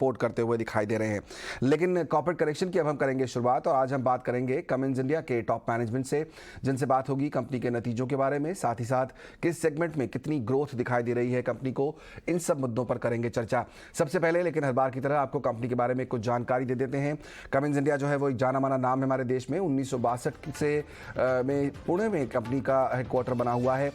Support करते हुए दिखाई दे रहे हैं। लेकिन कॉर्पोरेट करेक्शन की अब हम करेंगे शुरुआत और आज हम बात करेंगे कमिंस इंडिया के टॉप मैनेजमेंट से, जिनसे बात होगी कंपनी के नतीजों के बारे में, साथ ही साथ किस सेगमेंट में कितनी ग्रोथ दिखाई दे रही है कंपनी को, इन सब मुद्दों पर करेंगे चर्चा। सबसे पहले लेकिन हर बार की तरह आपको कंपनी के बारे में कुछ जानकारी दे देते हैं। कमिंस इंडिया जो है वो एक जाना माना नाम है हमारे देश में। 1962 से में पुणे में कंपनी का हेडक्वार्टर बना हुआ है।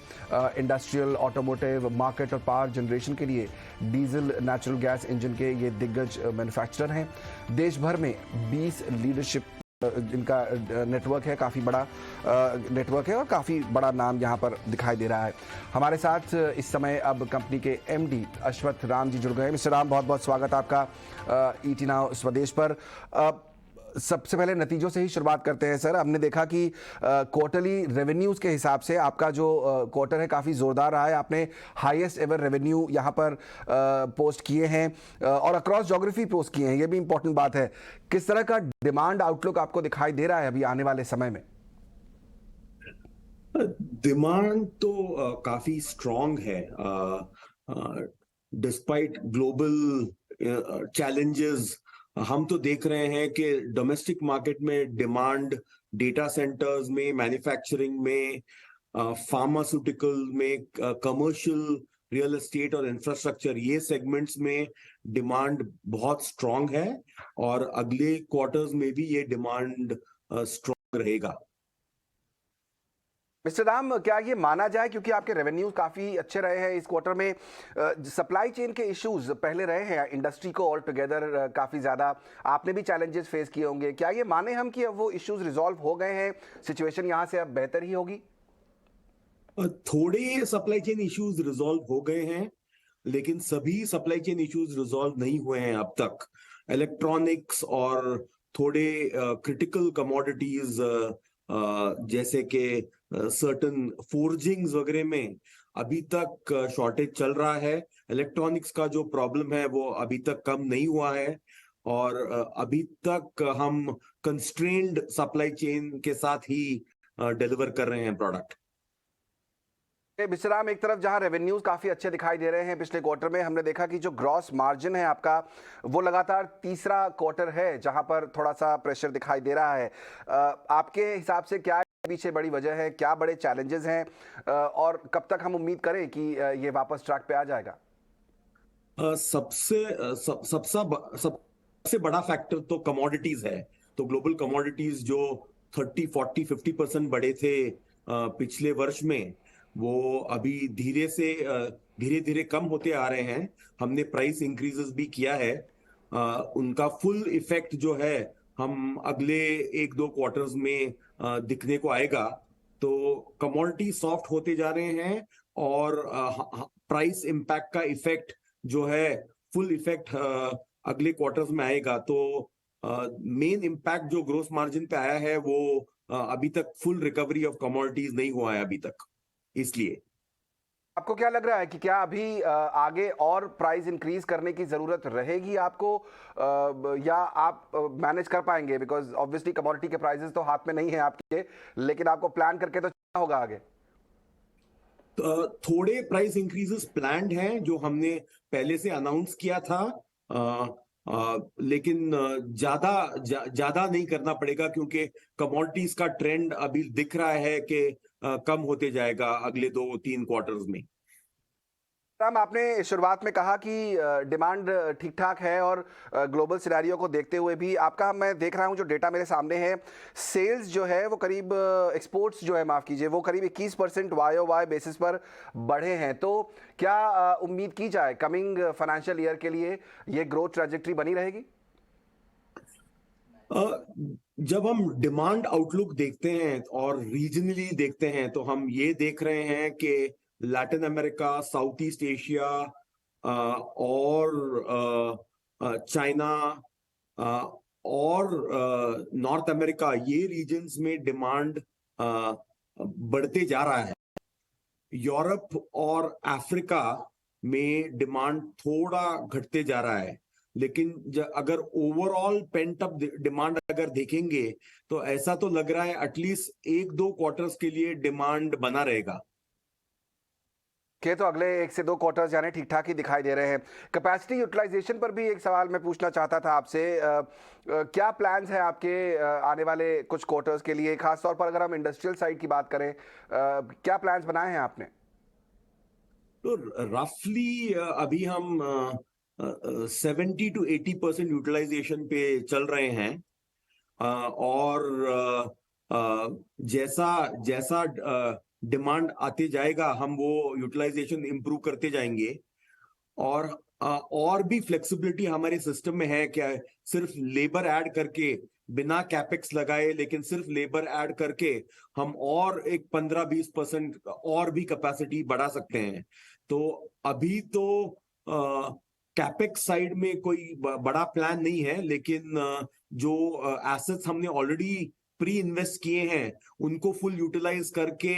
इंडस्ट्रियल, ऑटोमोटिव, मार्केट और पावर जनरेशन के लिए डीजल, नेचुरल गैस इंजन के ये दिग्गज मैन्युफैक्चरर हैं। देश भर में 20 लीडरशिप इनका नेटवर्क है, काफ़ी बड़ा नेटवर्क है और काफ़ी बड़ा नाम यहाँ पर दिखाई दे रहा है। हमारे साथ इस समय अब कंपनी के एमडी अश्वत्थ राम जी जुड़ गए। मिस्टर राम, बहुत बहुत स्वागत आपका ईटी नाउ स्वदेश पर। सबसे पहले नतीजों से ही शुरुआत करते हैं सर। हमने देखा कि क्वार्टरली रेवेन्यूज़ के हिसाब से आपका जो क्वार्टर है काफ़ी ज़ोरदार रहा है। आपने हाईएस्ट एवर रेवेन्यू यहाँ पर पोस्ट किए हैं और अक्रॉस ज्योग्राफी पोस्ट किए हैं, ये भी इंपॉर्टेंट बात है। किस तरह का डिमांड आउटलुक आपको दिखाई दे रहा है अभी आने वाले समय में? डिमांड तो काफी स्ट्रांग है डिस्पाइट ग्लोबल चैलेंजेस। हम तो देख रहे हैं कि डोमेस्टिक मार्केट में डिमांड डेटा सेंटर्स में, मैन्युफैक्चरिंग में, फार्मास्यूटिकल में, कमर्शियल रियल एस्टेट और इंफ्रास्ट्रक्चर, ये सेगमेंट्स में डिमांड बहुत स्ट्रांग है और अगले क्वार्टर्स में भी ये डिमांड स्ट्रांग रहेगा। मिस्टर राम, क्या ये माना जाए, क्योंकि आपके रेवेन्यूज काफ़ी अच्छे रहे हैं इस क्वार्टर में, सप्लाई चेन के इश्यूज पहले रहे हैं इंडस्ट्री को ऑल टुगेदर काफ़ी ज़्यादा, आपने भी चैलेंजेस फेस किए होंगे, क्या ये माने हम कि अब वो इश्यूज रिजॉल्व हो गए हैं, सिचुएशन यहाँ से अब बेहतर ही होगी? थोड़े सप्लाई चेन इश्यूज रिजॉल्व हो गए हैं, लेकिन सभी सप्लाई चेन इश्यूज रिजॉल्व नहीं हुए हैं अब तक। इलेक्ट्रॉनिक्स और थोड़े क्रिटिकल कमोडिटीज जैसे कि सर्टन फोर्जिंग्स वगैरह में अभी तक शॉर्टेज चल रहा है। इलेक्ट्रॉनिक्स का जो प्रॉब्लम है वो अभी तक कम नहीं हुआ है और अभी तक हम कंस्ट्रेन्ड सप्लाई चेन के साथ ही डिलीवर कर रहे हैं प्रोडक्ट। मिस्टर राम, एक तरफ जहां रेवेन्यूज काफी अच्छे दिखाई दे रहे हैं पिछले क्वार्टर में, हमने देखा कि जो ग्रॉस मार्जिन है आपका वो लगातार तीसरा क्वार्टर है जहां पर थोड़ा सा प्रेशर दिखाई दे रहा है। आपके हिसाब से क्या पीछे बड़ी वजह है, क्या बड़े चैलेंजेस हैं और कब तक हम उम्मीद करें कि ये वापस ट्रैक पे आ जाएगा? सबसे बड़ा फैक्टर तो कमोडिटीज है। तो ग्लोबल कमोडिटीज जो 30, 40, 50% बढ़े थे पिछले वर्ष में, वो अभी धीरे धीरे कम होते आ रहे हैं। हमने प्राइस इंक्रीजेस भी किया है। उनका फुल इफेक्ट जो है हम अगले 1-2 क्वार्टर्स में दिखने को आएगा। तो कमोडिटी सॉफ्ट होते जा रहे हैं और प्राइस इंपैक्ट का इफेक्ट जो है फुल इफेक्ट अगले क्वार्टर्स में आएगा। तो मेन इंपैक्ट जो ग्रोस मार्जिन पे आया है वो अभी तक फुल रिकवरी ऑफ कमोडिटीज नहीं हुआ है अभी तक। इसलिए आपको क्या लग रहा है कि क्या अभी आगे और प्राइस इंक्रीज करने की जरूरत रहेगी आपको, या आप मैनेज कर पाएंगे? बिकॉज ऑब्वियसली कमोडिटी के प्राइसेस तो हाथ में नहीं है आपके, लेकिन आपको प्लान करके तो चलना होगा आगे। थोड़े प्राइस इंक्रीजेस प्लान्ड हैं जो हमने पहले से अनाउंस किया था, लेकिन ज्यादा नहीं करना पड़ेगा क्योंकि कमोडिटीज का ट्रेंड अभी दिख रहा है कि कम होते जाएगा अगले 2-3 क्वार्टर्स में। राम, आपने शुरुआत में कहा कि डिमांड ठीक ठाक है और ग्लोबल सिनेरियो को देखते हुए भी आपका, मैं देख रहा हूं जो डेटा मेरे सामने है, सेल्स जो है वो करीब, एक्सपोर्ट्स जो है माफ़ कीजिए, वो करीब 21% YOY बेसिस पर बढ़े हैं। तो क्या उम्मीद की जाए कमिंग फाइनेंशियल ईयर के लिए ये ग्रोथ ट्रैजेक्टरी बनी रहेगी? जब हम डिमांड आउटलुक देखते हैं और रीजनली देखते हैं तो हम ये देख रहे हैं कि Latin America, south east Asia और चाइना और नॉर्थ अमेरिका, ये रीजन्स में डिमांड बढ़ते जा रहा है। यूरोप और अफ्रीका में डिमांड थोड़ा घटते जा रहा है, लेकिन अगर ओवरऑल पेंट अप डिमांड अगर देखेंगे तो ऐसा तो लग रहा है एटलीस्ट 1-2 क्वार्टर्स के लिए डिमांड बना रहेगा। के तो अगले 1 से 2 क्वार्टर्स यानी ठीक-ठाक ही दिखाई दे रहे हैं। कैपेसिटी यूटिलाइजेशन पर भी एक सवाल मैं पूछना चाहता था आपसे। क्या प्लान्स हैं आपके आने वाले कुछ क्वार्टर्स के लिए? खास तौर पर अगर हम इंडस्ट्रियल साइड की बात करें, क्या प्लान्स बनाए हैं आपने? तो रफली अभी हम 70 to 80% यूटिलाइजेशन पे चल रहे हैं। और जैसा जैसा डिमांड आते जाएगा हम वो यूटिलाइजेशन इंप्रूव करते जाएंगे। और भी फ्लेक्सिबिलिटी हमारे सिस्टम में है क्या, सिर्फ लेबर ऐड करके, बिना कैपेक्स लगाए लेकिन सिर्फ लेबर ऐड करके हम और एक 15-20% और भी कैपेसिटी बढ़ा सकते हैं। तो अभी तो कैपेक्स साइड में कोई बड़ा प्लान नहीं है, लेकिन जो एसेट्स हमने ऑलरेडी प्री इन्वेस्ट किए हैं उनको फुल यूटिलाइज करके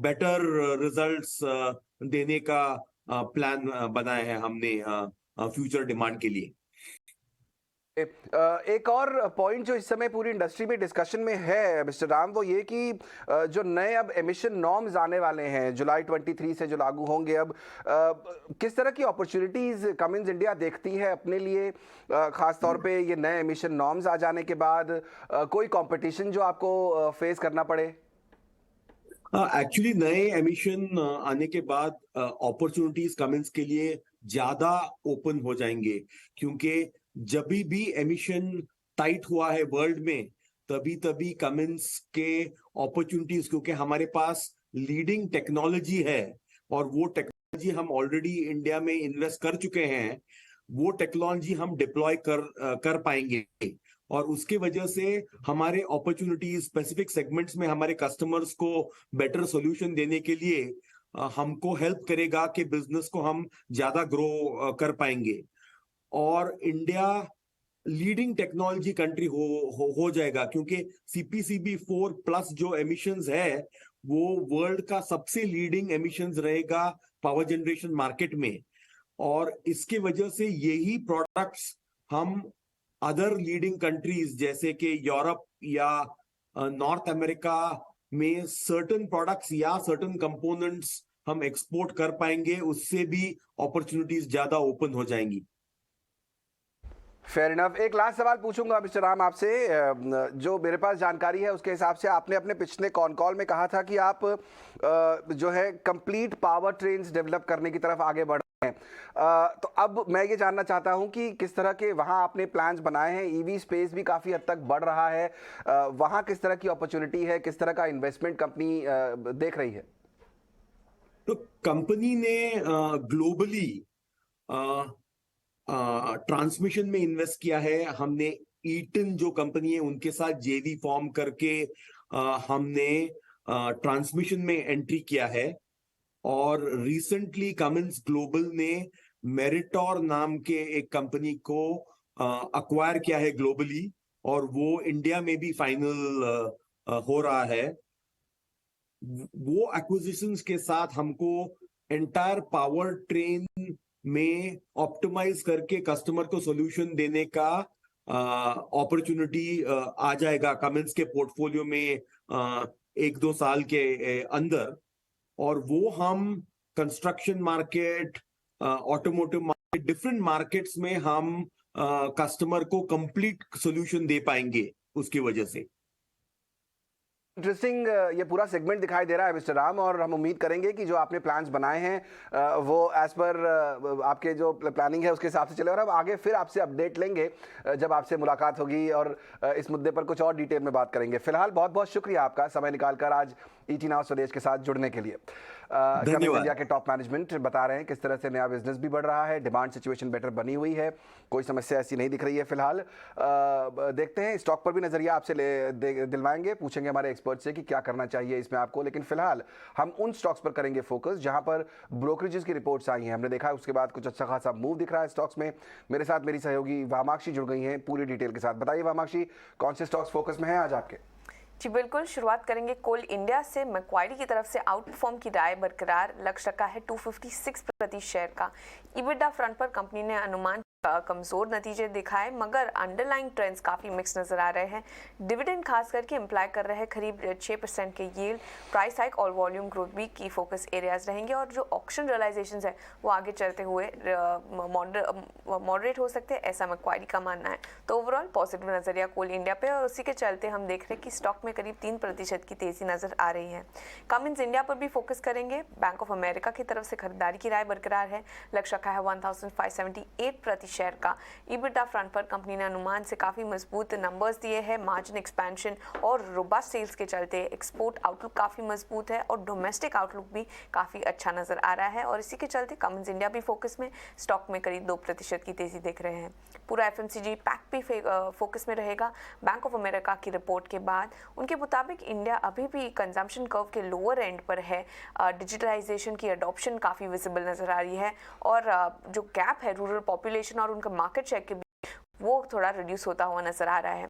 बेटर रिजल्ट्स देने का प्लान बनाया है हमने फ्यूचर डिमांड के लिए। एक और पॉइंट जो इस समय पूरी इंडस्ट्री में डिस्कशन में है मिस्टर राम, वो ये कि जो नए अब एमिशन नॉर्म्स आने वाले हैं जुलाई 23 से जो लागू होंगे, अब किस तरह की अपॉर्चुनिटीज कमिंस इंडिया देखती है अपने लिए, खास तौर पे ये नए एमिशन नॉर्म्स आ जाने के बाद कोई कंपटीशन जो आपको फेस करना पड़े? एक्चुअली नए एमिशन आने के बाद अपॉर्चुनिटीज कमिंस के लिए ज्यादा ओपन हो जाएंगे, क्योंकि जब भी एमिशन टाइट हुआ है वर्ल्ड में तभी तभी कमिंस के अपॉर्चुनिटीज, क्योंकि हमारे पास लीडिंग टेक्नोलॉजी है और वो टेक्नोलॉजी हम ऑलरेडी इंडिया में इन्वेस्ट कर चुके हैं, वो टेक्नोलॉजी हम डिप्लॉय कर पाएंगे। और उसके वजह से हमारे अपॉर्चुनिटीज स्पेसिफिक सेगमेंट्स में हमारे कस्टमर्स को बेटर सॉल्यूशन देने के लिए हमको हेल्प करेगा कि बिजनेस को हम ज्यादा ग्रो कर पाएंगे। और इंडिया लीडिंग टेक्नोलॉजी कंट्री हो जाएगा, क्योंकि CPCB 4+ जो एमिशंस है वो वर्ल्ड का सबसे लीडिंग एमिशंस रहेगा पावर जनरेशन मार्केट में। और इसके वजह से यही प्रोडक्ट्स हम अदर लीडिंग कंट्रीज जैसे कि यूरोप या नॉर्थ अमेरिका में सर्टेन प्रोडक्ट्स या सर्टेन कंपोनेंट्स हम एक्सपोर्ट कर पाएंगे, उससे भी अपॉर्चुनिटीज ज्यादा ओपन हो जाएंगी। Fair enough. एक लास्ट सवाल पूछूंगा मिस्टर राम आपसे। जो मेरे पास जानकारी है उसके हिसाब से आपने अपने पिछले कॉल में कहा था कि आप जो है कंप्लीट पावर ट्रेन्स डेवलप करने की तरफ आगे बढ़ रहे हैं। तो अब मैं ये जानना चाहता हूं कि किस तरह के वहां आपने प्लान्स बनाए हैं। ईवी स्पेस भी काफ़ी हद तक बढ़ रहा है, वहां किस तरह की अपॉर्चुनिटी है, किस तरह का इन्वेस्टमेंट कंपनी देख रही है? तो कंपनी ने ग्लोबली ट्रांसमिशन में इन्वेस्ट किया है। हमने ईटन जो कंपनी है उनके साथ जेवी फॉर्म करके हमने ट्रांसमिशन में एंट्री किया है। और रिसेंटली कमिंस ग्लोबल ने मेरिटॉर नाम के एक कंपनी को अक्वायर किया है ग्लोबली, और वो इंडिया में भी फाइनल हो रहा है। वो एक्विजिशंस के साथ हमको एंटायर पावर ट्रेन में ऑप्टिमाइज करके कस्टमर को सॉल्यूशन देने का अपॉर्चुनिटी आ जाएगा कमिंस के पोर्टफोलियो में 1-2 साल के अंदर। और वो हम construction market, automotive market, different markets में हम कस्टमर को कंप्लीट सॉल्यूशन दे पाएंगे उसकी वजह से। इंटरेस्टिंग ये पूरा सेगमेंट दिखाई दे रहा है मिस्टर राम, और हम उम्मीद करेंगे कि जो आपने प्लान्स बनाए हैं वो एज पर आपके जो प्लानिंग है उसके हिसाब से चले। और अब आगे फिर आपसे अपडेट लेंगे जब आपसे मुलाकात होगी और इस मुद्दे पर कुछ और डिटेल में बात करेंगे। फिलहाल बहुत बहुत शुक्रिया आपका समय निकालकर आज ET नाउ स्वदेश के साथ जुड़ने के लिए। कमिंस इंडिया के टॉप मैनेजमेंट बता रहे हैं किस तरह से नया बिजनेस भी बढ़ रहा है, डिमांड सिचुएशन बेटर बनी हुई है, कोई समस्या ऐसी नहीं दिख रही है फिलहाल। देखते हैं स्टॉक पर भी नजरिया आपसे दिलवाएंगे, पूछेंगे हमारे एक्सपर्ट से कि क्या करना चाहिए इसमें आपको। लेकिन फिलहाल हम उन स्टॉक्स पर करेंगे फोकस जहां पर ब्रोकरेजेस की रिपोर्ट्स आई हैं, हमने देखा है उसके बाद कुछ अच्छा खासा मूव दिख रहा है स्टॉक्स में। मेरे साथ मेरी सहयोगी वामाक्षी जुड़ गई हैं पूरी डिटेल के साथ। बताइए वामाक्षी, कौन से स्टॉक्स फोकस में हैं आज आपके? जी बिल्कुल, शुरुआत करेंगे कोल इंडिया से। मैक्वारी की तरफ से आउट परफॉर्म की राय बरकरार, लक्ष्य रखा है 256 प्रति शेयर का। EBITDA फ्रंट पर कंपनी ने अनुमान कमजोर नतीजे दिखाए, मगर अंडरलाइंग ट्रेंड्स काफी मिक्स नजर आ रहे हैं। डिविडेंड खास करके इम्प्लाई कर रहे हैं करीब 6% के यील्ड, प्राइस हाइक और वॉल्यूम ग्रोथ भी की फोकस एरियाज रहेंगे, और जो ऑक्शन रियलाइजेशंस है वो आगे चलते हुए मॉडरेट हो सकते हैं, ऐसा मैक्वायरी का मानना है। तो ओवरऑल पॉजिटिव नजरिया कोल इंडिया पे, और उसी के चलते हम देख रहे हैं कि स्टॉक में करीब 3% की तेजी नजर आ रही है। कमिंस इंडिया पर भी फोकस करेंगे। बैंक ऑफ अमेरिका की तरफ से खरीदारी की राय बरकरार है, लक्ष्य रखा है 1578 प्रति शेयर का। EBITDA फ्रंट पर कंपनी ने अनुमान से काफी मजबूत नंबर्स दिए हैं। मार्जिन एक्सपेंशन और रोबस्ट सेल्स के चलते एक्सपोर्ट आउटलुक काफी मजबूत है, और डोमेस्टिक आउटलुक भी काफी अच्छा नजर आ रहा है, और इसी के चलते कमिंस इंडिया भी फोकस में, स्टॉक में करीब 2% की तेजी देख रहे हैं। पूरा FMCG पैक भी फोकस में रहेगा। बैंक ऑफ अमेरिका की रिपोर्ट के बाद उनके मुताबिक इंडिया अभी भी कंजम्पशन कर्व के लोअर एंड पर है। डिजिटलाइजेशन की अडॉप्शन काफी विजिबल नजर आ रही है, और जो गैप है रूरल पॉपुलेशन और उनका मार्केट शेयर के बीच, वो थोड़ा रिड्यूस होता हुआ नजर आ रहा है।